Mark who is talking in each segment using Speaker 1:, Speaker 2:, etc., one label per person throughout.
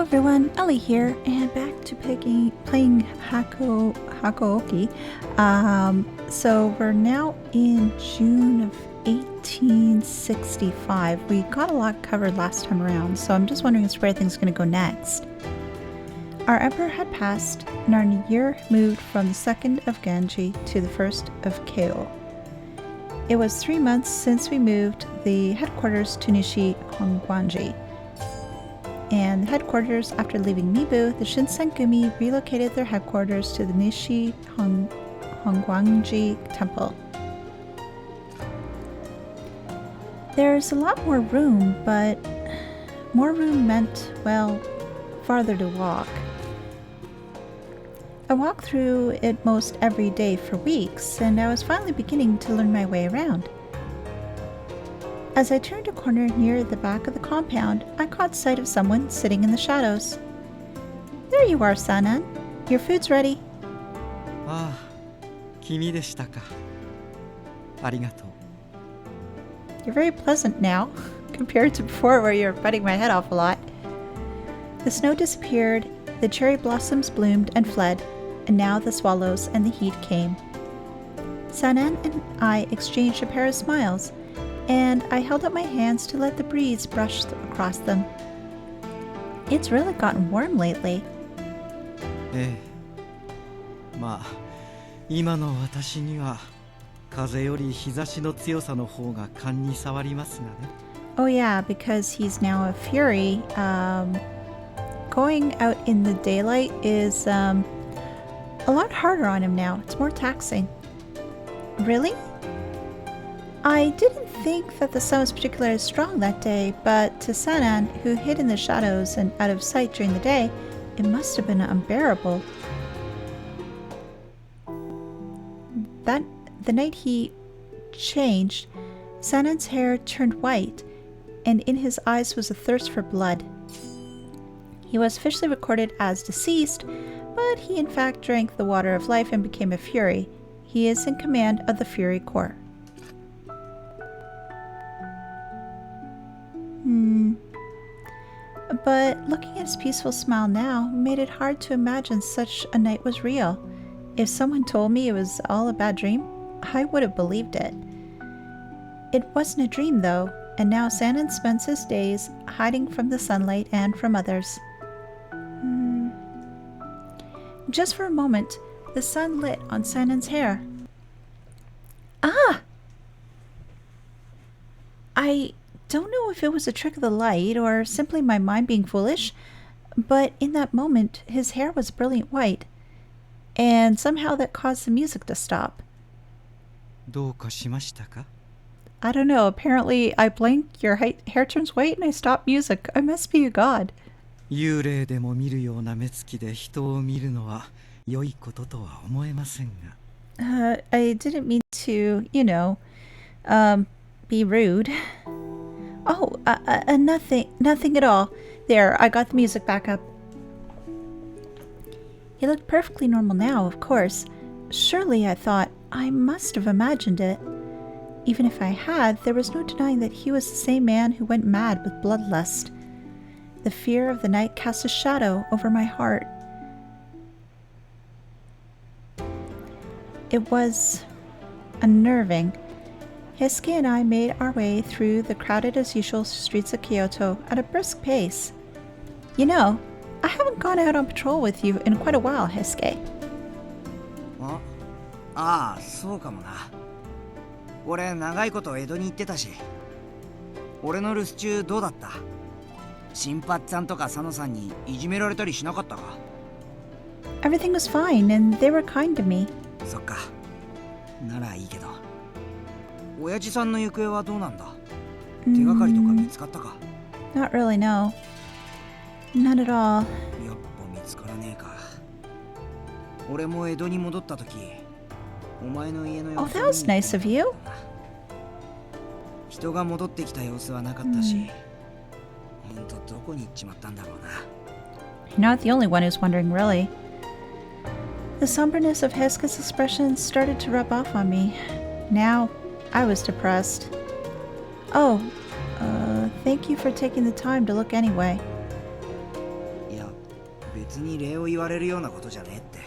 Speaker 1: Hello everyone, Ellie here, and back to playing Hakuoki. So we're now in June of 1865. We got a lot covered last time around, so I'm just wondering where things are going to go next. Our emperor had passed, and our year moved from the 2nd of Genji to the 1st of Kyo. It was 3 months since we moved the headquarters to Nishi Hongwanji. And the headquarters, after leaving Mibu, the Shinsengumi relocated their headquarters to the Nishi Hongwanji Temple. There's a lot more room, but more room meant, well, farther to walk. I walked through it most every day for weeks, and I was finally beginning to learn my way around. As I turned a corner near the back of the compound, I caught sight of someone sitting in the shadows. There you are, Sanan. Your food's ready.
Speaker 2: Ah, kimi deshita ka. Arigatou.
Speaker 1: You're very pleasant now, compared to before where you were butting my head off a lot. The snow disappeared, the cherry blossoms bloomed and fled, and now the swallows and the heat came. Sanan and I exchanged a pair of smiles, and I held up my hands to let the breeze brush across them. It's really gotten warm lately.
Speaker 2: ええ。まあ、今の私には風より日差しの強さの方が勘に触りますがね。
Speaker 1: Oh yeah, because he's now a fury. Going out in the daylight is a lot harder on him now. It's more taxing. Really? I didn't think that the sun was particularly strong that day, but to Sanan, who hid in the shadows and out of sight during the day, it must have been unbearable. The night he changed, Sanan's hair turned white, and in his eyes was a thirst for blood. He was officially recorded as deceased, but he in fact drank the water of life and became a fury. He is in command of the Fury Corps. But looking at his peaceful smile now made it hard to imagine such a night was real. If someone told me it was all a bad dream, I would have believed it. It wasn't a dream though, and now Sanan spends his days hiding from the sunlight and from others. Just for a moment, the sun lit on Sanan's hair. Ah! I don't know if it was a trick of the light or simply my mind being foolish, but in that moment his hair was brilliant white, and somehow that caused the music to stop.
Speaker 2: どうかしましたか?
Speaker 1: I don't know, apparently I blink, your hair turns white, and I stop music. I must be a god.
Speaker 2: 幽霊でも見るような目つきで人を見るのは良いこととは思えませんが。
Speaker 1: I didn't mean to, be rude. Oh, nothing at all. There, I got the music back up. He looked perfectly normal now, of course. Surely, I thought, I must have imagined it. Even if I had, there was no denying that he was the same man who went mad with bloodlust. The fear of the night cast a shadow over my heart. It was unnerving. Hisuke and I made our way through the crowded as usual streets of Kyoto at a brisk pace. You know, I haven't gone out on patrol with you in quite a while, Hisuke.
Speaker 3: ああ、そうかもな。俺長いこと江戸に行ってたし。俺の留守中どうだった？新八さんとか佐野さんにいじめられたりしなかったか？
Speaker 1: Everything was fine and they were kind to me.
Speaker 3: そっか。ならいいけど。親父さんの行方はどうなんだ？手がかりとか見つかったか？
Speaker 1: Not really, no. Not at all.
Speaker 3: やっぱ見つからねえか。俺も江戸に戻った時、お前の家の様子
Speaker 1: Oh, that was nice of you.
Speaker 3: 人が戻ってきた様子はなかったし、ほんとどこに行っちまったんだろうな。
Speaker 1: You're not the only one who's wondering, really. The somberness of Hesuke's expression started to rub off on me. Now, I was depressed. Oh, thank you for taking the time to look anyway.
Speaker 3: 別に礼を言われるようなことじゃねえって。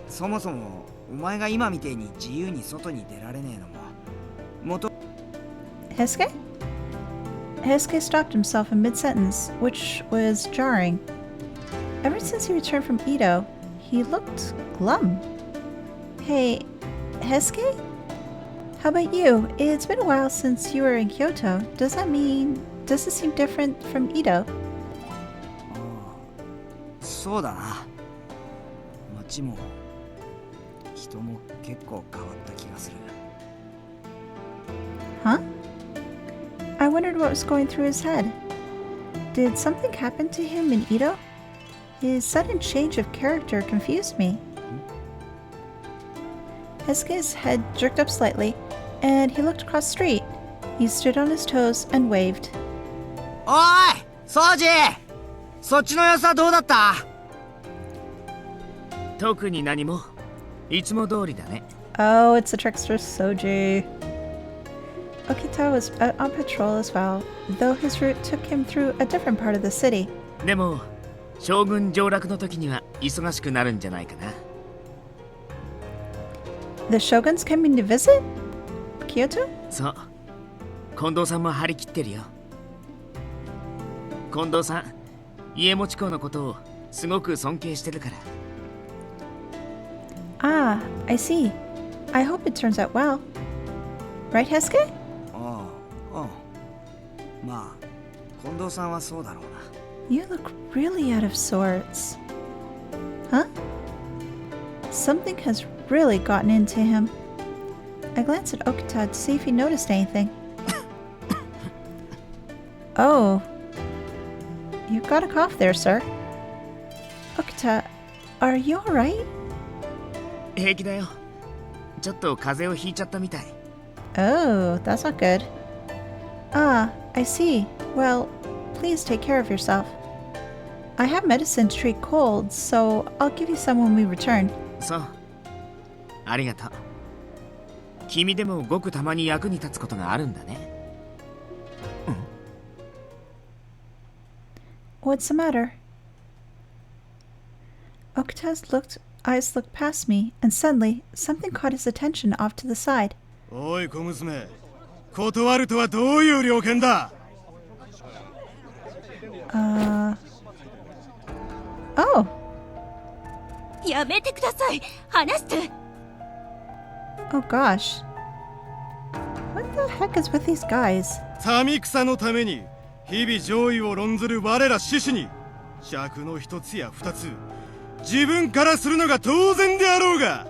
Speaker 3: そもそもお前が今みてえに自由に外に出られねえのも元。
Speaker 1: Heisuke? Heisuke stopped himself in mid-sentence, which was jarring. Ever since he returned from Edo, he looked glum. Hey, Heisuke? How about you? It's been a while since you were in Kyoto. Does it seem different from Edo?
Speaker 3: そうだな。街も人も結構変わった気がする。
Speaker 1: Huh? I wondered what was going through his head. Did something happen to him in Edo? His sudden change of character confused me. Heisuke's head jerked up slightly, and he looked across the street. He stood on his toes and waved.
Speaker 3: おい掃除、そっちの様子はどうだった？
Speaker 4: 特に何も、いつも通りだね。
Speaker 1: Oh, it's the trickster Soji. Okita was out on patrol as well, though his route took him through a different part of the city.
Speaker 4: でも、将軍上洛の時には忙しくなるんじゃないかな。
Speaker 1: The shogun's coming to visit? Kyoto?
Speaker 4: そう。近藤さんも張り切ってるよ。近藤さん、家持公のことをすごく尊敬してるから。
Speaker 1: Ah, I see. I hope it turns out well. Right, Heisuke?
Speaker 3: ああ、うん。まあ、近藤さんはそうだろうな。
Speaker 1: You look really out of sorts. Huh? Something has really gotten into him. I glanced at Okita to see if he noticed anything. Oh. You got a cough there, sir. Okita, are you alright?
Speaker 4: 平気だよ。ちょっと風邪をひいちゃったみたい。
Speaker 1: Oh, that's not good. Ah, I see. Well, please take care of yourself. I have medicine to treat colds, so I'll give you some when we return.
Speaker 4: そう。ありがとう。君でもごくたまに役に立つことがあるんだね。
Speaker 1: What's the matter? Okita's eyes looked past me, and suddenly something caught his attention off to the side.
Speaker 5: おい小娘、断るとはどういう了見だ？
Speaker 1: Oh.
Speaker 6: やめてください。話して。
Speaker 1: Oh gosh. What the heck is with these guys?
Speaker 5: 民草のために日々上位を論ずる我ら志士に尺の一つや二つ自分からするのが当然であろうが。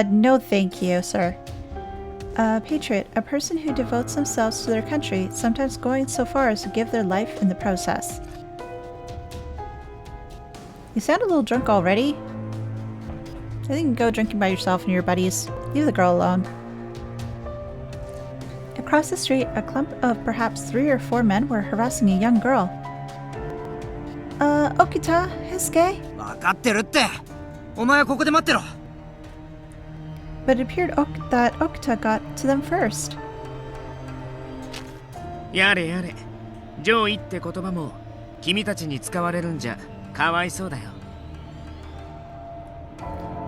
Speaker 1: No thank you, sir. A patriot, a person who devotes themselves to their country, sometimes going so far as to give their life in the process. You sound a little drunk already. I think you can go drinking by yourself and your buddies. Leave the girl alone. Across the street, a clump of perhaps 3 or 4 men were harassing a young girl. Okita, Heisuke?
Speaker 3: 分かってるって。お前はここで待ってろ。
Speaker 1: But it appeared that Okita got to them first.
Speaker 4: やれやれ。上位って言葉も君たちに使われるんじゃかわいそうだよ。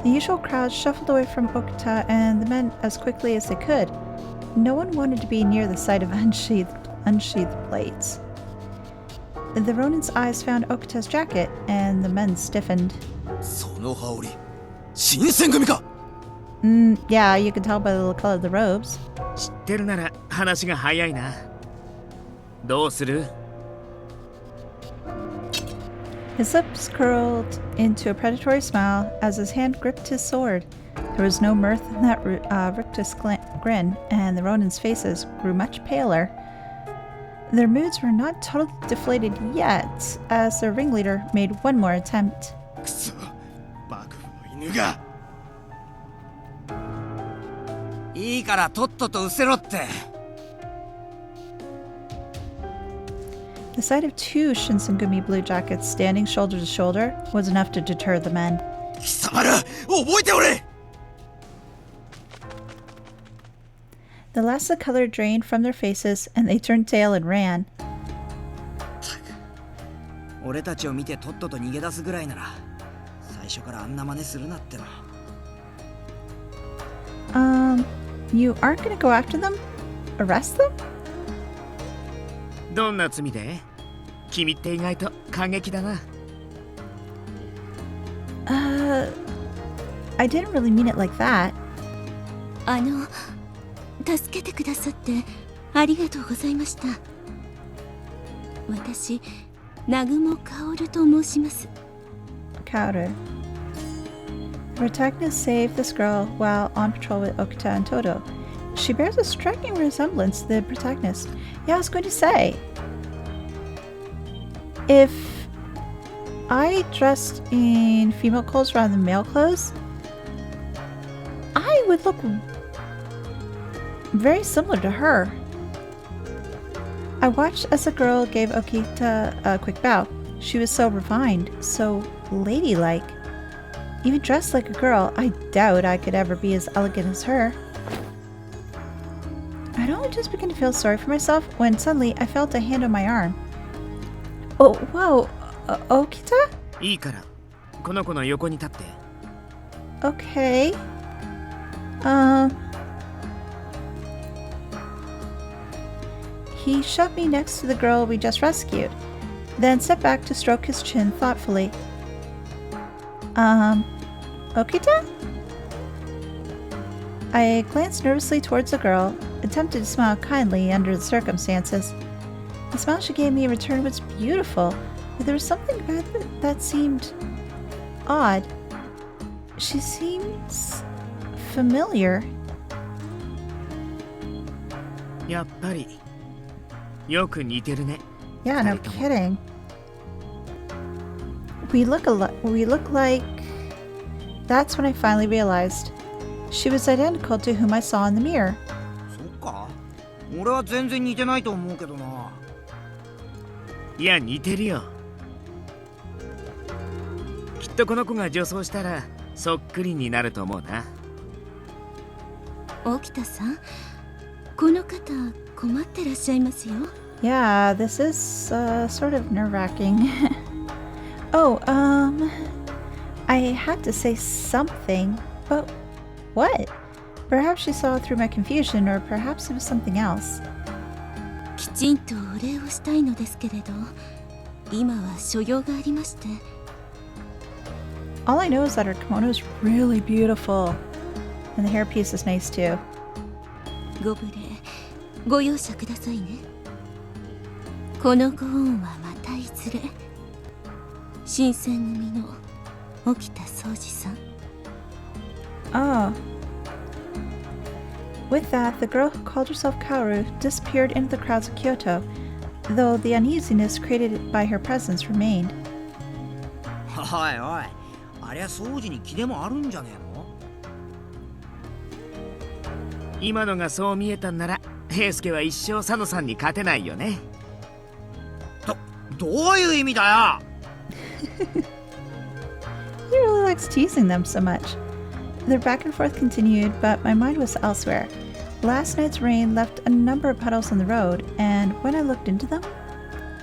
Speaker 1: The usual crowd shuffled away from Okita and the men as quickly as they could. No one wanted to be near the sight of unsheathed blades. The Ronin's eyes found Okita's jacket, and the men stiffened.
Speaker 5: その羽織、新選組か。
Speaker 1: Yeah, you could tell by the color of the robes.
Speaker 4: 知ってるなら話が早いな。どうする？
Speaker 1: His lips curled into a predatory smile as his hand gripped his sword. There was no mirth in that rictus grin, and the Ronin's faces grew much paler. Their moods were not totally deflated yet, as their ringleader made one more attempt.
Speaker 5: くそ、幕府の犬が。
Speaker 3: いいからとっとと失せろって。
Speaker 1: The sight of 2 Shinsengumi blue jackets standing shoulder to shoulder was enough to deter the men.
Speaker 5: 貴様ら、覚えておれ。
Speaker 1: The last of the color drained from their faces, and they turned tail and ran.
Speaker 3: 俺たちを見てとっとと逃げ出すぐらいなら最初からあんな真似するなっての。
Speaker 1: You aren't gonna go after them? Arrest them?
Speaker 4: どんな罪で？君って意外と過激だな。
Speaker 1: I didn't really mean it like that.
Speaker 6: 助けてくださってありがとうございました。私、南雲薫と申します。
Speaker 1: Kaoru. The protagonist saved this girl while on patrol with Okita and Todo. She bears a striking resemblance to the protagonist. Yeah, I was going to say, if I dressed in female clothes rather than male clothes, I would look very similar to her. I watched as the girl gave Okita a quick bow. She was so refined, so ladylike. Even dressed like a girl, I doubt I could ever be as elegant as her. I'd only just begun to feel sorry for myself when suddenly I felt a hand on my arm. Oh, whoa, Okita?
Speaker 4: いいから、この子の横に立って。
Speaker 1: Okay. He shoved me next to the girl we just rescued, then stepped back to stroke his chin thoughtfully. Okita? I glanced nervously towards the girl, attempted to smile kindly under the circumstances. The smile she gave me in return was beautiful, but there was something about it that seemed odd. She seems familiar.
Speaker 4: やっぱりよく似てるね。
Speaker 1: Yeah, no kidding. We look like... That's when I finally realized. She was identical to whom I saw in the mirror.
Speaker 3: そっか。俺は全然似てないと思うけどな。
Speaker 4: いや、似てるよ。きっとこの子が女装したらそっくりになると思うな。
Speaker 6: 沖田さん、この方困ってらっしゃいますよ。
Speaker 1: Yeah, this is sort of nerve-wracking. Oh, I had to say something, but what? Perhaps she saw through my confusion, or perhaps it was something else.
Speaker 6: きちんとお礼をしたいのですけれど、今は所用がありまして。
Speaker 1: All I know is that her kimono is really beautiful, and the hairpiece is nice too.
Speaker 6: ご無礼、ご容赦くださいね。このご恩はまたいずれ。新選組の沖田総司さん。
Speaker 1: Oh. With that, the girl who called herself Kaoru disappeared into the crowds of Kyoto, though the uneasiness created by her presence remained.
Speaker 3: おいおい、ありゃ掃除に気でもあるんじゃねえの？
Speaker 4: 今のがそう見えたんなら、平助は一生佐野さんに勝てないよね。
Speaker 3: どういう意味だよ？
Speaker 1: He really likes teasing them so much. Their back and forth continued, but my mind was elsewhere. Last night's rain left a number of puddles on the road, and when I looked into them,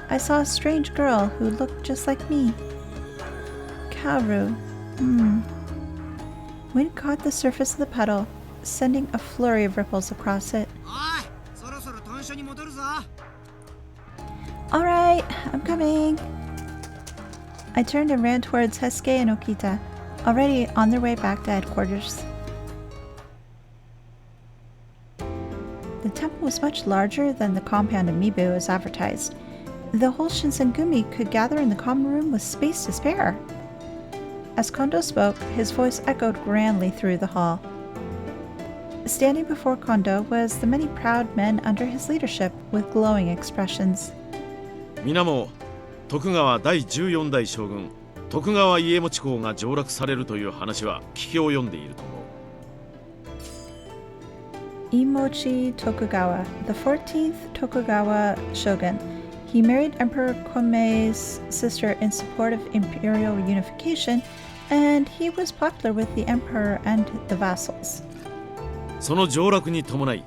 Speaker 1: I saw a strange girl who looked just like me. Kaoru. Wind caught the surface of the puddle, sending a flurry of ripples across it.
Speaker 3: おい、そろそろ豚舎に戻るぞ。
Speaker 1: Alright, I'm coming. I turned and ran towards Hesuke and Okita, already on their way back to headquarters. The temple was much larger than the compound of Mibu as advertised. The whole Shinsengumi could gather in the common room with space to spare. As Kondo spoke, his voice echoed grandly through the hall. Standing before Kondo was the many proud men under his leadership with glowing expressions.
Speaker 7: 皆も徳川第14代将軍徳川家持公が上洛されるという話は聞き及んでいると思う。
Speaker 1: Iemochi Tokugawa, the 14th Tokugawa shogun. He married Emperor Komei's sister in support of imperial unification, and he was popular with the emperor and the vassals.
Speaker 7: その上洛に伴い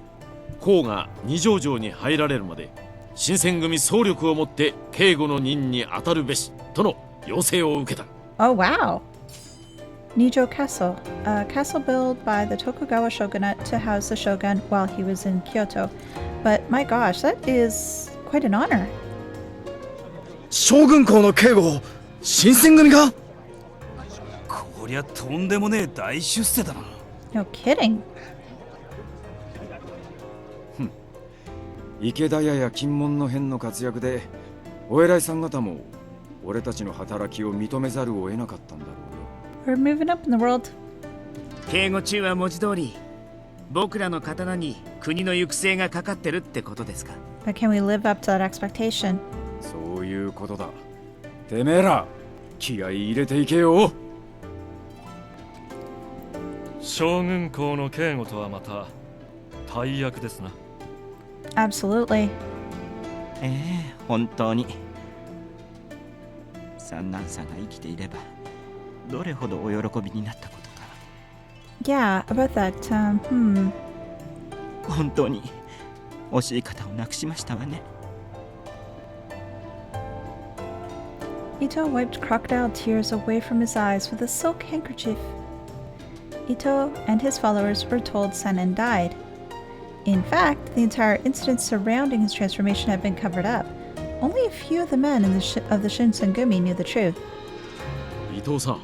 Speaker 7: 公が二条城に入られるまで新選組総力をもって警護の任に当たるべしとの要請を受けた。
Speaker 1: Oh, wow. Nijo Castle, a castle built by the Tokugawa shogunate to house the shogun while he was in Kyoto. But my gosh, that is quite an honor.
Speaker 5: 将軍校の警護を新選組が。
Speaker 8: こりゃとんでもねえ大出世だな。
Speaker 1: No kidding.
Speaker 9: 池田屋や金門の変の活躍でお偉いさん方も俺たちの働きを認めざるを得なかったんだろうよ。
Speaker 1: We're moving up in the world.
Speaker 4: 警護中は文字通り僕らの刀に国の行く末がかかってるってことですか。
Speaker 1: But can we live up to that expectation?
Speaker 9: そういうことだ。てめえら気合い入れていけよ。
Speaker 10: 将軍校の警護とはまた大役ですな。
Speaker 1: Absolutely.
Speaker 3: 本当に三男さんが生きていればどれほどお喜びになったことか。
Speaker 1: Yeah, about that,
Speaker 3: 本当に惜しい方を亡くしましたわね。
Speaker 1: Ito wiped crocodile tears away from his eyes with a silk handkerchief. Ito and his followers were told Sennen died. In fact, the entire incident surrounding his transformation had been covered up. Only a few of the men of the Shinsengumi knew the truth.
Speaker 7: 伊藤さん、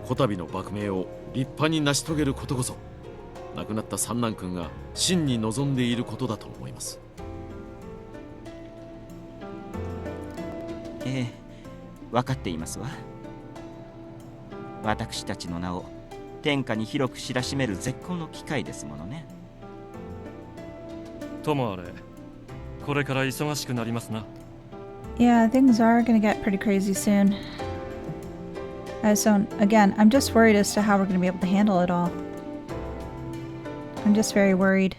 Speaker 7: こたびの幕命を立派に成し遂げることこそ亡くなった三男君が真に望んでいることだと思います。
Speaker 3: 分かっていますわ。私たちの名を天下に広く知らしめる絶好の機会ですものね。
Speaker 10: ともあれ、これから忙しくなりますな。
Speaker 1: Yeah, things are gonna get pretty crazy soon. So, again, I'm just worried as to how we're gonna be able to handle it all. I'm just very worried.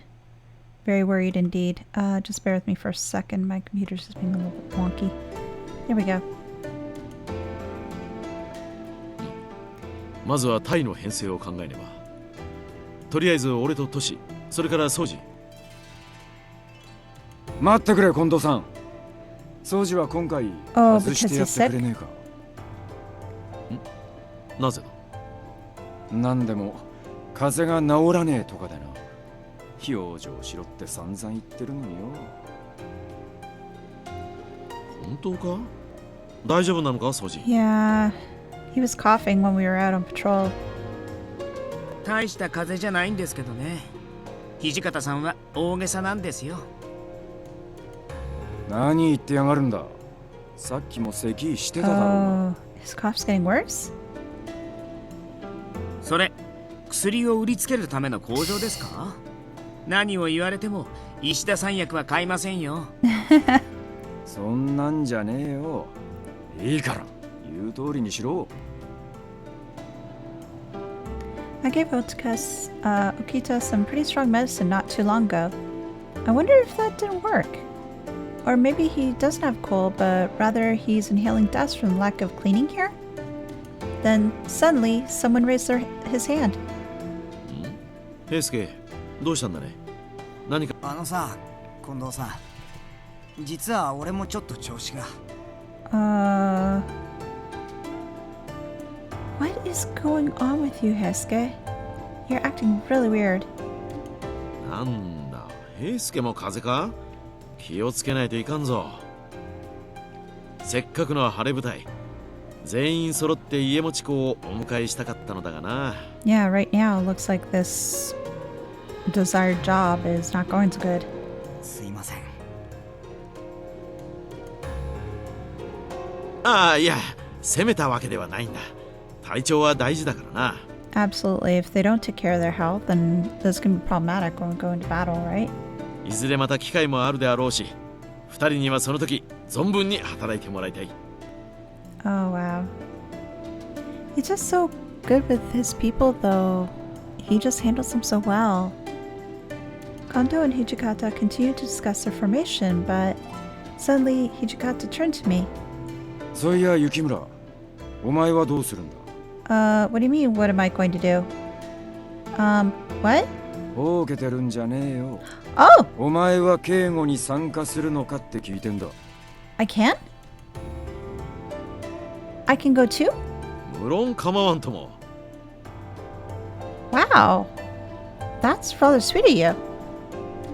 Speaker 1: Very worried indeed. Just bear with me for a second. My computer's just being a little bit wonky. There we go.
Speaker 7: まずはタイの編成を考えねば。とりあえず俺とトシ、それからソジ。
Speaker 9: 待ってくれ近藤さん。掃除は今回外してやってくれねえか。
Speaker 7: なぜだ。
Speaker 9: なんでも風邪が治らねえとかでな。養生しろって散々言ってるのによ。
Speaker 7: 本当か？大丈夫なのか、ソジ。
Speaker 1: Yeah, he was coughing when we were out on patrol.
Speaker 4: 大した風邪じゃないんですけどね。土方さんは大げさなんですよ。
Speaker 9: 何言ってやがるんだ。さっきも咳してただろうな。
Speaker 1: His cough's getting worse?
Speaker 4: それ薬を売りつけるための工場ですか？何を言われても石田三役は買いませんよ。
Speaker 9: そんなんじゃねえよ。いいから言う通りにしろ。
Speaker 1: I gave Okita some pretty strong medicine not too long ago. I wonder if that didn't work. Or maybe he doesn't have cold, but rather he's inhaling dust from the lack of cleaning here? Then suddenly, someone raised his hand.
Speaker 7: 平介、どうしたんだね。何か。
Speaker 3: あのさ、近藤さん。実は俺もちょっと調子が。
Speaker 1: What is going on with you, Heisuke? You're acting really weird.
Speaker 7: なんだ、平介も風邪か？気をつけないといかんぞ。せっかくの晴れ舞台、全員揃って家持公をお迎えしたかったのだがな。
Speaker 1: Yeah, right now it looks like this desired job is not going so good.
Speaker 3: すいません。
Speaker 7: ああ、いや、責めたわけではないんだ。体調は大事だからな。
Speaker 1: Absolutely. If they don't take care of their health, then this can be problematic when we go into battle, right?
Speaker 7: いずれまた機会もあるであろうし、二人にはその時存分に働いてもらいたい。
Speaker 1: Oh, wow. He's just so good with his people, though. He just handles them so well. Kondo and Hijikata continued to discuss their formation, but suddenly Hijikata turned to me.
Speaker 9: そういや、雪村。お前はどうするんだ？
Speaker 1: What do you mean, what am I going to do? What?
Speaker 9: ほうけてるんじゃねえよ。
Speaker 1: Oh!
Speaker 9: お前は警護に参加するのかって聞いてんだ。
Speaker 1: I can? I can go too?
Speaker 7: 無論構わんとも。
Speaker 1: Wow. That's rather sweet of you.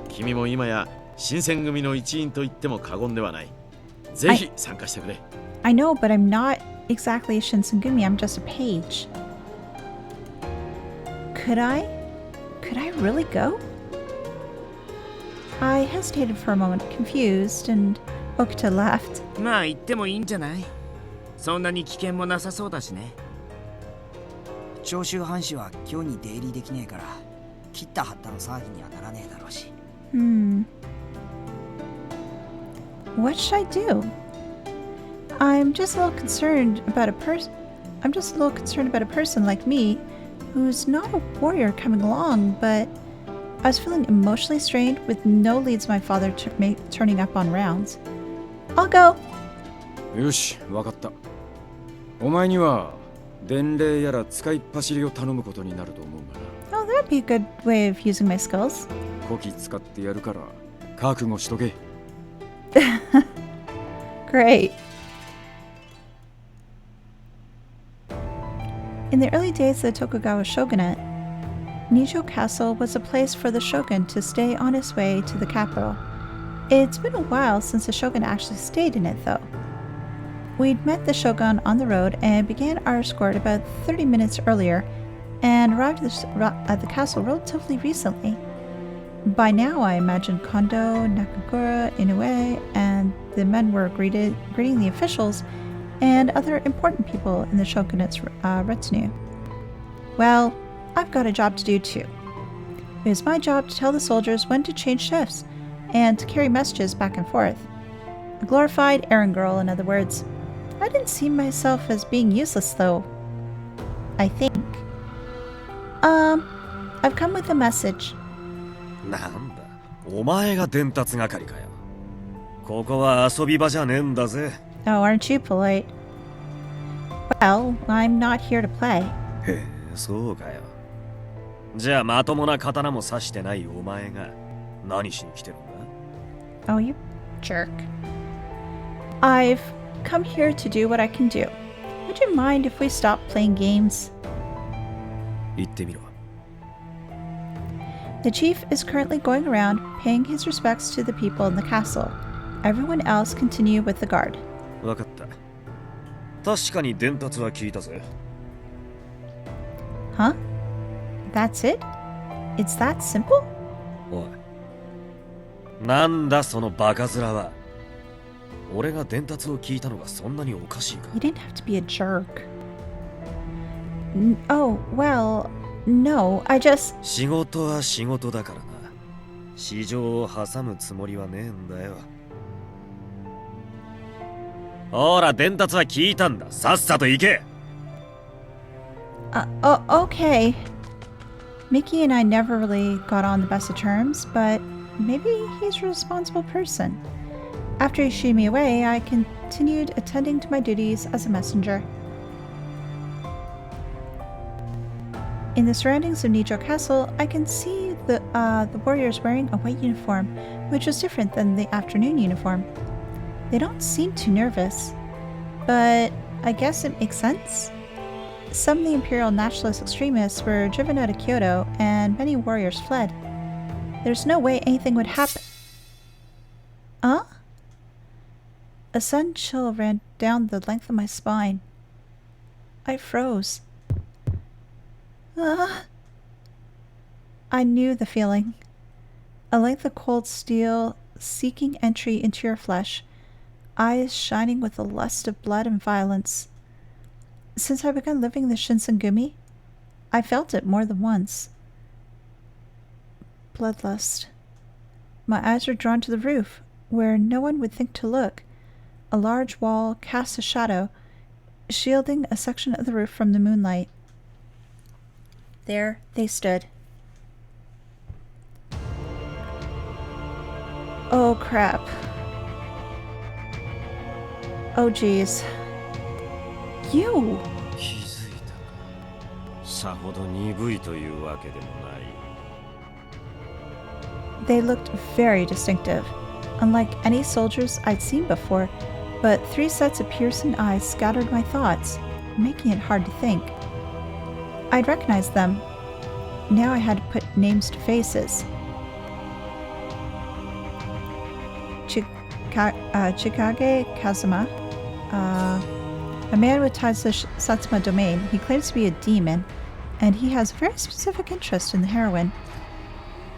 Speaker 7: 君も今や新選組の一員と言っても過言ではない。ぜひ参加してくれ。
Speaker 1: I know, but I'm not exactly a Shinsengumi. I'm just a page. Could I really go? I hesitated for a moment, confused, and Okita laughed.
Speaker 4: まあ行ってもいいんじゃない？そんなに危険もなさそうだしね。
Speaker 3: 長州藩士は今日に出入りできねえから、切った張ったの騒ぎにはならねえだろうし。
Speaker 1: What should I do? I'm just a little concerned about a person like me who's not a warrior coming along, but I was feeling emotionally strained with no leads my father turning up on rounds. I'll go.
Speaker 9: よし、わかった。お前には伝令やら使いっ走りを頼むことになると思うがな。
Speaker 1: Oh, that'd be a good way of using my skills.
Speaker 9: こき使ってやるから覚悟しとけ。
Speaker 1: Great. In the early days of the Tokugawa shogunate, Nijo Castle was a place for the shogun to stay on his way to the capital. It's been a while since the shogun actually stayed in it, though. We'd met the shogun on the road and began our escort about 30 minutes earlier and arrived at the castle relatively recently. By now, I imagine Kondo, Nakagura, Inoue, and the men were greeting the officials and other important people in the shogunate's retinue. Well, I've got a job to do too. It is my job to tell the soldiers when to change shifts and to carry messages back and forth. A glorified errand girl, in other words. I didn't see myself as being useless, though. I think. I've come with a message.
Speaker 8: なんだ、お前が伝達係かよ。ここは遊び場じゃねえんだぜ。
Speaker 1: Oh, aren't you polite? Well, I'm not here to play.
Speaker 8: へえ、そうかよ。じゃあまともな刀も刺してないお前が何しに来てるんだ？
Speaker 1: Oh, you jerk. I've come here to do what I can do. Would you mind if we stop playing games?
Speaker 8: 言ってみろ。
Speaker 1: The chief is currently going around paying his respects to the people in the castle. Everyone else continue with the guard.
Speaker 8: わかった。確かに伝達は聞いたぜ。
Speaker 1: Huh? That's it? It's that simple?
Speaker 8: おい。なんだそのバカ面は。俺が伝達を聞いたのがそんなにおかしいか。
Speaker 1: You didn't have to be a jerk. Oh, well, no, I just...
Speaker 8: 仕事は仕事だからな。市場を挟むつもりはねえんだよ。ほら、伝達は聞いたんだ。さっさと行け。
Speaker 1: Okay. Mickey and I never really got on the best of terms, but maybe he's a responsible person. After he shooed me away, I continued attending to my duties as a messenger. In the surroundings of Nijo Castle, I can see the warriors wearing a white uniform, which was different than the afternoon uniform. They don't seem too nervous, but I guess it makes sense. Some of the imperial nationalist extremists were driven out of Kyoto, and many warriors fled. There's no way anything would happen. Huh? A sudden chill ran down the length of my spine. I froze. I knew the feeling. A length of cold steel seeking entry into your flesh, eyes shining with the lust of blood and violence. Since I began living the Shinsengumi, I felt it more than once. Bloodlust. My eyes were drawn to the roof, where no one would think to look. A large wall cast a shadow, shielding a section of the roof from the moonlight. There they stood. Oh crap. Oh geez. You!
Speaker 8: 気づいたか。さほど鈍いというわけでもない。
Speaker 1: They looked very distinctive, unlike any soldiers I'd seen before, but 3 sets of piercing eyes scattered my thoughts, making it hard to think. I'd recognized them. Now I had to put names to faces. Chikage Kazuma, a man with ties to Satsuma domain. He claims to be a demon, and he has a very specific interest in the heroine.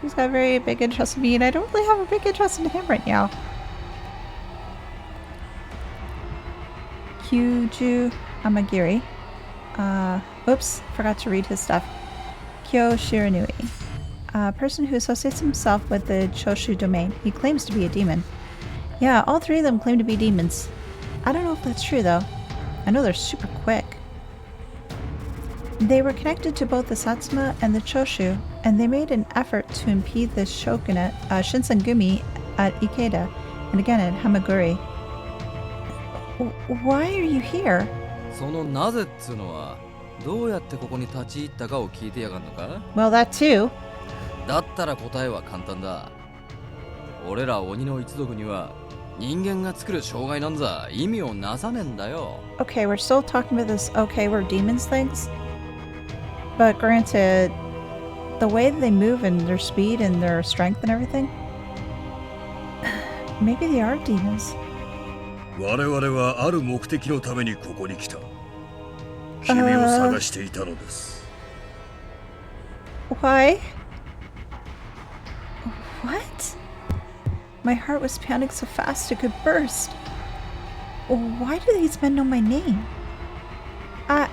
Speaker 1: He's got a very big interest in me, and I don't really have a big interest in him right now. Kyuju Amagiri. Oops, forgot to read his stuff. Kyo Shiranui. A person who associates himself with the Choshu domain. He claims to be a demon. Yeah, all 3 of them claim to be demons. I don't know if that's true, though. I know they're super quick. They were connected to both the Satsuma and the Choshu, and they made an effort to impede the shogunate, Shinsengumi, at Ikeda, and again at Hamaguri. Why are you here?
Speaker 11: そのなぜっつうのはどうやってここに立ち入ったかを聞いてやがんのか
Speaker 1: Well, that too.
Speaker 11: だったら答えは簡単だ。俺ら鬼の一族には人間が作る障害なんざ意味をなさねえんだよ。
Speaker 1: Okay, we're still talking about this okay, we're demons things. But granted, the way they move and their speed and their strength and everything, maybe they are demons.
Speaker 12: 我々はある目的のためにここに来た。君を探していたのです。
Speaker 1: Why? What? My heart was pounding so fast it could burst. Why do these men know my name? I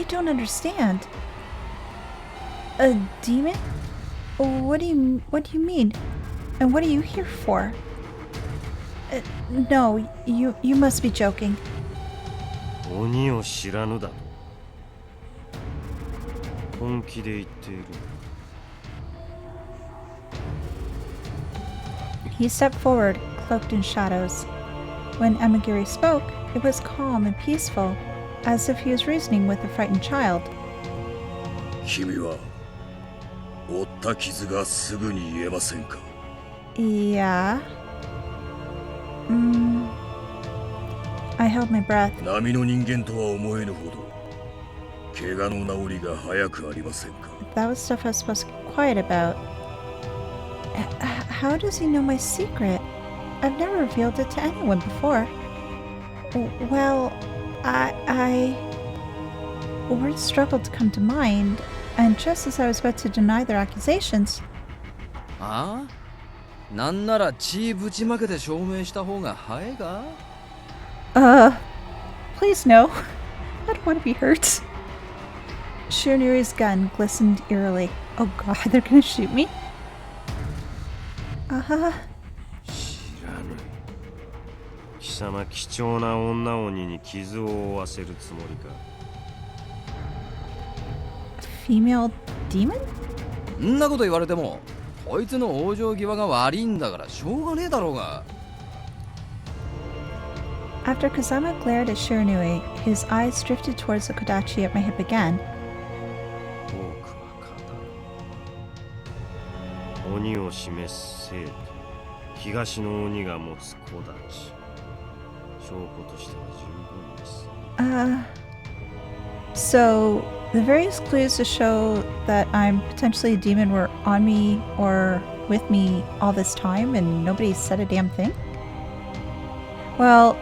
Speaker 1: don't understand. A demon? What do you mean? And what are you here for? No, you must be joking.
Speaker 8: 鬼を知らぬだと。本気で言っている。
Speaker 1: He stepped forward, cloaked in shadows. When Amagiri spoke, it was calm and peaceful, as if he was reasoning with a frightened child.
Speaker 12: 君は負った傷がすぐに癒えませんか?
Speaker 1: Yeah. I held my breath.
Speaker 12: 波の人間とは思えぬほど怪我の治りが早くありませんか?
Speaker 1: That was stuff I was supposed to keep quiet about. How does he know my secret? I've never revealed it to anyone before. Well, words struggled to come to mind, and just as I was about to deny their accusations...
Speaker 11: ああ? なんなら血ぶちまけて証明した方が早いか?
Speaker 1: Please no. I don't want to be hurt. Shiranuri's gun glistened eerily. Oh god, they're gonna shoot me?
Speaker 8: 知らぬ。貴様貴重な女鬼に傷を負わせるつもりか。
Speaker 1: Female demon?
Speaker 11: んなこと言われても、こいつの往生際が悪いんだからしょうがねえだろうが。
Speaker 1: After Kazama glared at Shiranui, his eyes drifted towards the kodachi at my hip again.
Speaker 8: 鬼を示す生徒、東の鬼が持つ子たち。証拠としては十分です。
Speaker 1: So the various clues to show that I'm potentially a demon were on me or with me all this time and nobody said a damn thing? Well,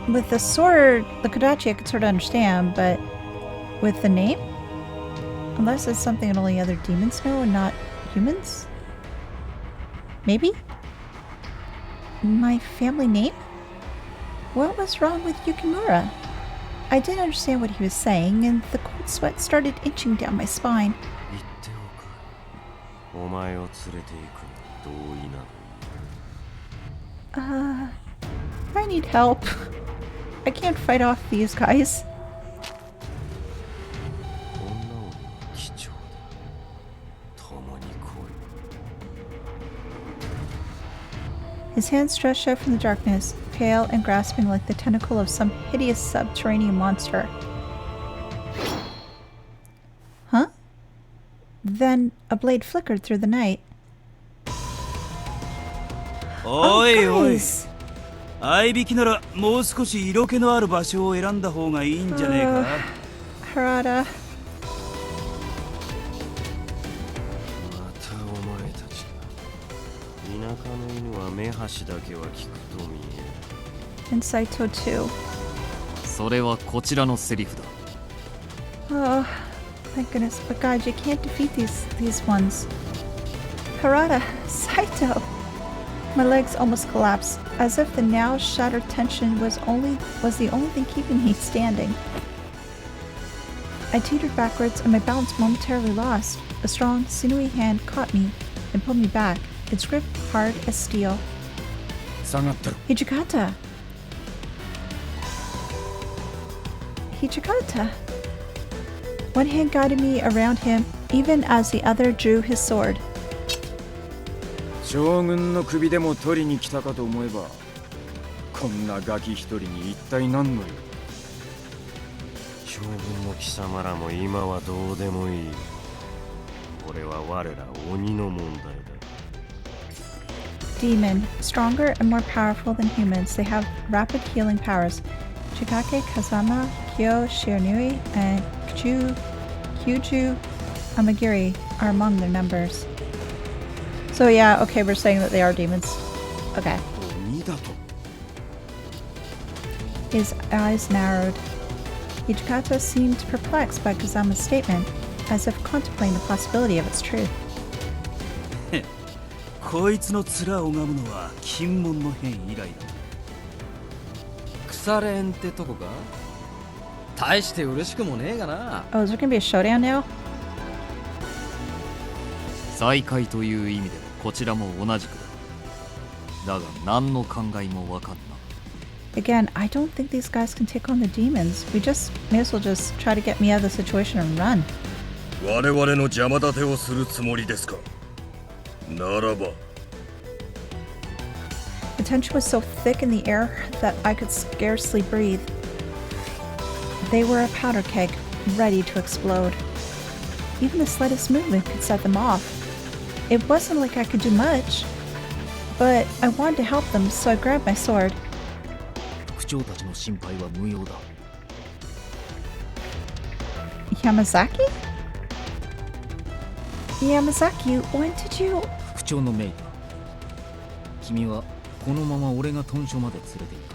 Speaker 1: with the sword, the kodachi I could sort of understand, but with the name? Unless it's something that only other demons know and not humans? Maybe? My family name? What was wrong with Yukimura? I didn't understand what he was saying, and the cold sweat started inching down my spine.
Speaker 8: 言っておく。お前を連れて行く同意など。
Speaker 1: I need help. I can't fight off these guys. His hand stretched out from the darkness, pale and grasping like the tentacle of some hideous subterranean monster. Huh? Then a blade flickered through the night.
Speaker 13: おいおい、
Speaker 1: guys.
Speaker 13: 合いびきならもう少し色気のある場所を選んだ方がいいんじゃねえか。
Speaker 1: Harada.
Speaker 8: またお前たちか。田舎の犬は目端だけは聞くと見える。
Speaker 1: And Saito too.
Speaker 11: それはこちらのセリフだ。
Speaker 1: Oh, thank goodness. But guys, you can't defeat these ones. Harada, Saito. My legs almost collapsed, as if the now shattered tension was the only thing keeping me standing. I teetered backwards and my balance momentarily lost. A strong, sinewy hand caught me and pulled me back, its grip hard as steel. Hijikata! Hijikata! One hand guided me around him, even as the other drew his sword.
Speaker 9: 将軍の首でも取りに来たかと思えば、こんなガキ一人に一体何の用。
Speaker 8: 将軍も貴様らも今はどうでもいい。これは我ら鬼の問題だ。
Speaker 1: Demon, stronger and more powerful than humans, they have rapid healing powers. Chikake, Kazama, Kyo, Shiranui, and Kyuju Amagiri are among their numbers. So yeah, okay, we're saying that they are demons. Okay. His eyes narrowed. Hijikata seemed perplexed by Kazama's statement, as if contemplating the possibility of its truth.
Speaker 13: こいつの面を拝むのは金門の変以来だ。
Speaker 11: 腐れんってとこか。大して嬉しくもねえがな。
Speaker 1: Oh, is there gonna be a showdown now?
Speaker 11: 再会という意味ではこちらも同じくだ。だが何の考えもわかんな。
Speaker 1: Again, I don't think these guys can take on the demons. We just may as well just try to get me out of the situation and run.
Speaker 12: 我々の邪魔立てをするつもりですか。ならば。
Speaker 1: The tension was so thick in the air that I could scarcely breathe. They were a powder keg, ready to explode. Even the slightest movement could set them off. It wasn't like I could do much, but I wanted to help them, so I grabbed my sword.
Speaker 4: 副長たちの心配は無用だ。
Speaker 1: Yamazaki? Yamazaki, when did you...
Speaker 4: 副長のメイだ。君はこのまま俺が屯所まで連れて行く。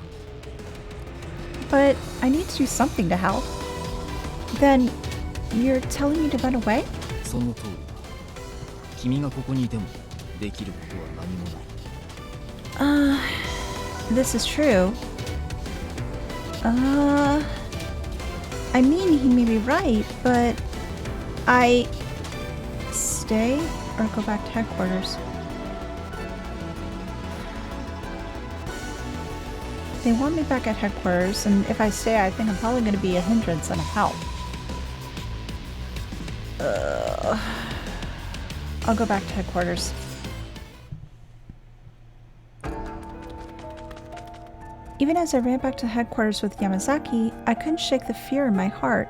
Speaker 1: But I need to do something to help. Then, you're telling me to run away?
Speaker 4: その通りだ。君がここにいてもできることは何もない。
Speaker 1: This is true. I mean, he may be right, but I stay or go back to headquarters. They want me back at headquarters, and if I stay, I think I'm probably going to be a hindrance and a help. I'll go back to headquarters. Even as I ran back to headquarters with Yamazaki, I couldn't shake the fear in my heart.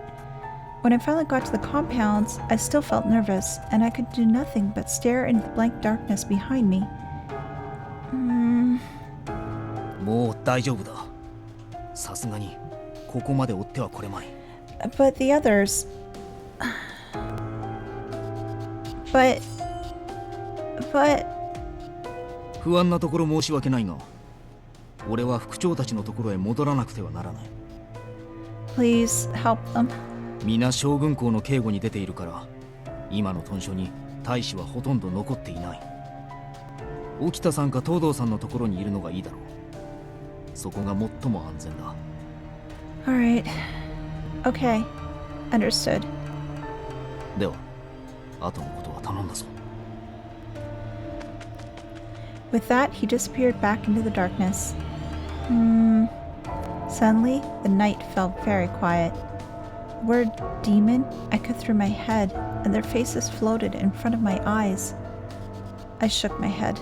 Speaker 1: When I finally got to the compounds, I still felt nervous, and I could do nothing but stare into the blank darkness behind me.
Speaker 4: もう大丈夫だ。さすがにここまで追ってはこれまい。
Speaker 1: But the others... But...
Speaker 4: 不安なところ申し訳ないが、俺は副長たちのところへ戻らなくてはならない。
Speaker 1: Please help them.
Speaker 4: 皆将軍校の警護に出ているから、今の屯所に大使はほとんど残っていない。沖田さんか東堂さんのところにいるのがいいだろう。そこが最も安全だ。
Speaker 1: Alright. Okay. Understood.
Speaker 4: では、後のことは頼んだぞ。
Speaker 1: With that, he disappeared back into the darkness. Suddenly, the night felt very quiet. The word demon echoed through my head, and their faces floated in front of my eyes. I shook my head.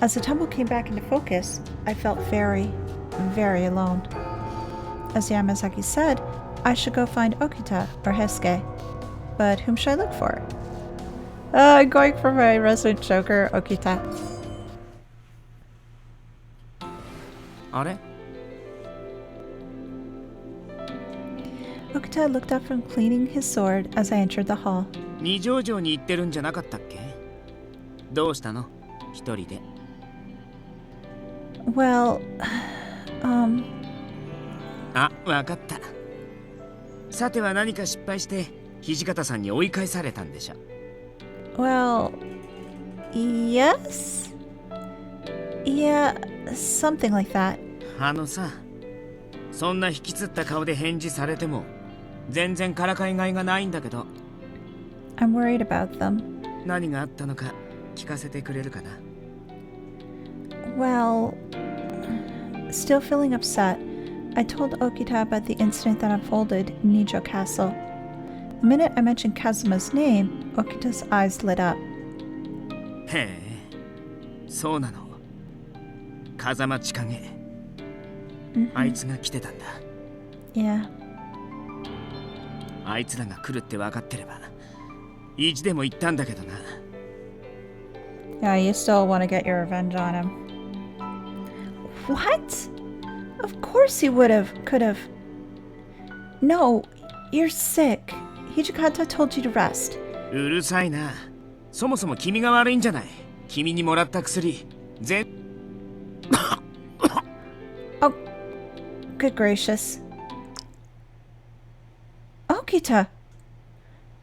Speaker 1: As the temple came back into focus, I felt very, very alone. As Yamazaki said, I should go find Okita or Hesuke. But whom should I look for? Going for my resident joker, Okita.
Speaker 3: あれ
Speaker 1: Okita looked up from cleaning his sword as I entered the hall.
Speaker 3: 二条城に行ってるんじゃなかったっけ？どうしたの？一人で。
Speaker 1: Well,
Speaker 3: あ、わかった。さては何か失敗して土方さんに追い返されたんでしょ。
Speaker 1: well, yes? Yeah, something like that.
Speaker 3: あのさ、そんな引きつった顔で返事されても全然からかいがいがないんだけど。
Speaker 1: I'm worried about them.
Speaker 3: 何があったのか聞かせてくれるかな？
Speaker 1: Well, still feeling upset, I told Okita about the incident that unfolded in Nijo Castle. The minute I mentioned Kazuma's name, Okita's eyes lit up.
Speaker 3: へえ、そうなの。風間千景。あいつが来てたんだ。
Speaker 1: Yeah.
Speaker 3: あいつらが来るって分かってれば意地でも言ったんだけどな。
Speaker 1: Yeah, you still want to get your revenge on him. What? Of course he would have, could have. No, you're sick. Hijikata told you to rest.
Speaker 3: うるさいな。そもそも君が悪いんじゃない。君にもらった薬
Speaker 1: Oh, good gracious. Okita!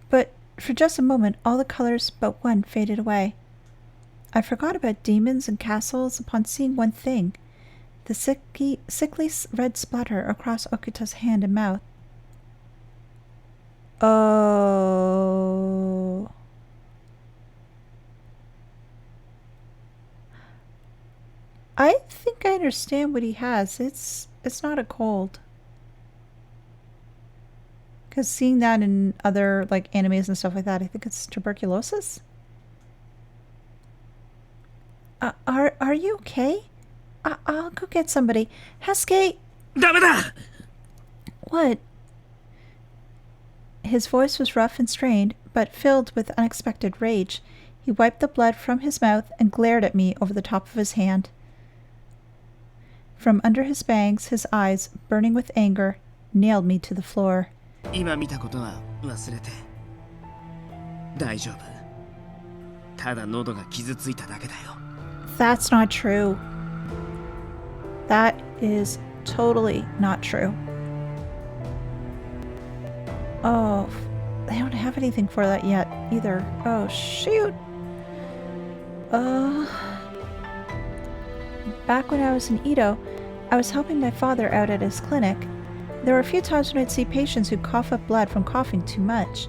Speaker 1: But for just a moment, all the colors but one faded away. I forgot about demons and castles upon seeing one thing, the sickly red splatter across Okita's hand and mouth. Oh. I think I understand what he has. It's not a cold. Because seeing that in other like animes and stuff like that, I think it's tuberculosis. Are you okay? I'll go get somebody. Hasuke!
Speaker 3: ダメだ!
Speaker 1: What? His voice was rough and strained, but filled with unexpected rage. He wiped the blood from his mouth and glared at me over the top of his hand. From under his bangs, his eyes, burning with anger, nailed me to the floor.
Speaker 3: 今見たことは忘れて。大丈夫。ただ喉が傷ついただけだよ。
Speaker 1: That's not true. That is totally not true. Oh, they don't have anything for that yet either. Oh, shoot. Back when I was in Edo, I was helping my father out at his clinic. There were a few times when I'd see patients who cough up blood from coughing too much.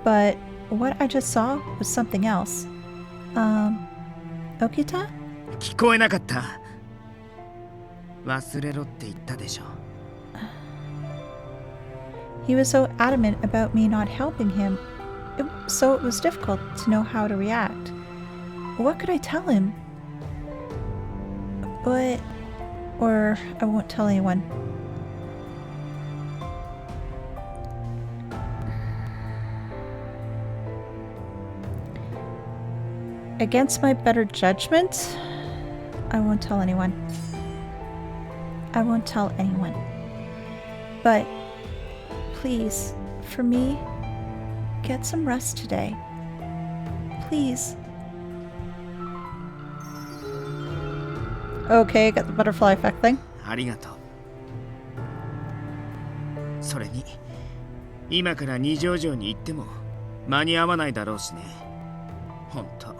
Speaker 1: But what I just saw was something else. Okita?
Speaker 3: 聞こえなかった。忘れろって言ったでしょ。
Speaker 1: He was so adamant about me not helping him, so it was difficult to know how to react. What could I tell him? Or I won't tell anyone. Against my better judgment, I won't tell anyone. I won't tell anyone. But please, for me, get some rest today. Please. Okay, got the butterfly effect thing.
Speaker 3: ありがとう。それに、今から二条城に行っても間に合わないだろうしね。ほんと、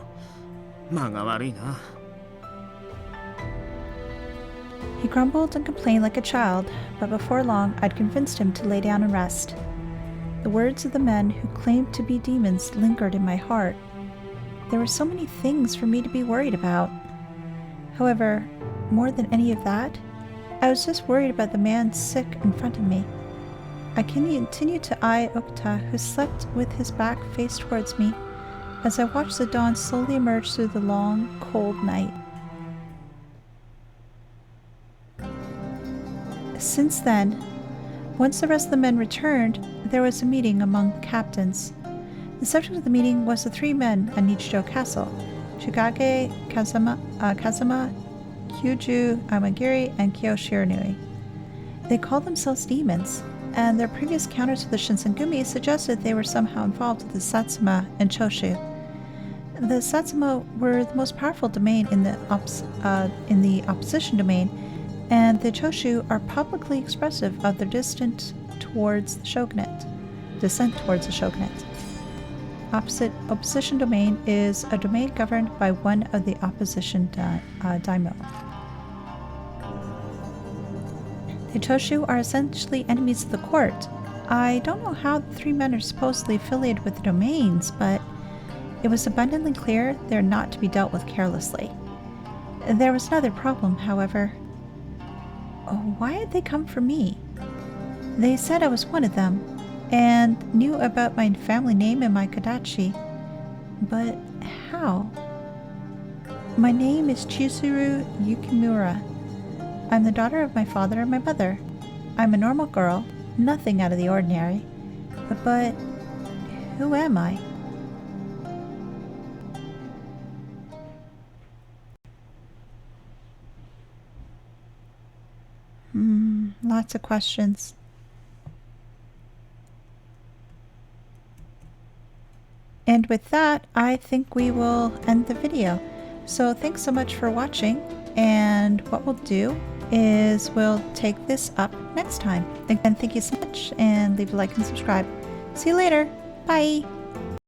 Speaker 3: 間が悪いな。
Speaker 1: He grumbled and complained like a child, but before long I'd convinced him to lay down and rest. The words of the men who claimed to be demons lingered in my heart. There were so many things for me to be worried about. However, more than any of that, I was just worried about the man sick in front of me. I continued to eye Okita, who slept with his back faced towards me, as I watched the dawn slowly emerge through the long, cold night. Since then, once the rest of the men returned, there was a meeting among the captains. The subject of the meeting was the three men at Nichijou Castle: Shigage, Kazama, Kyuju Amagiri and Kyoshiranui. They called themselves demons, and their previous encounters with the Shinsengumi suggested they were somehow involved with the Satsuma and Choshu. The Satsuma were the most powerful domain in the opposition domain, and the Choshu are publicly expressive of their descent towards the shogunate. Opposition domain is a domain governed by one of the opposition daimyo. The Choshu are essentially enemies of the court. I don't know how the three men are supposedly affiliated with the domains, but it was abundantly clear they're not to be dealt with carelessly. There was another problem, however. Why had they come for me? They said I was one of them, and knew about my family name and my Kodachi. But how? My name is Chiziru Yukimura. I'm the daughter of my father and my mother. I'm a normal girl, nothing out of the ordinary. But who am I? Lots of questions. And with that, I think we will end the video. So thanks so much for watching, and what we'll do is we'll take this up next time. Again, thank you so much, and leave a like and subscribe. See you later. Bye.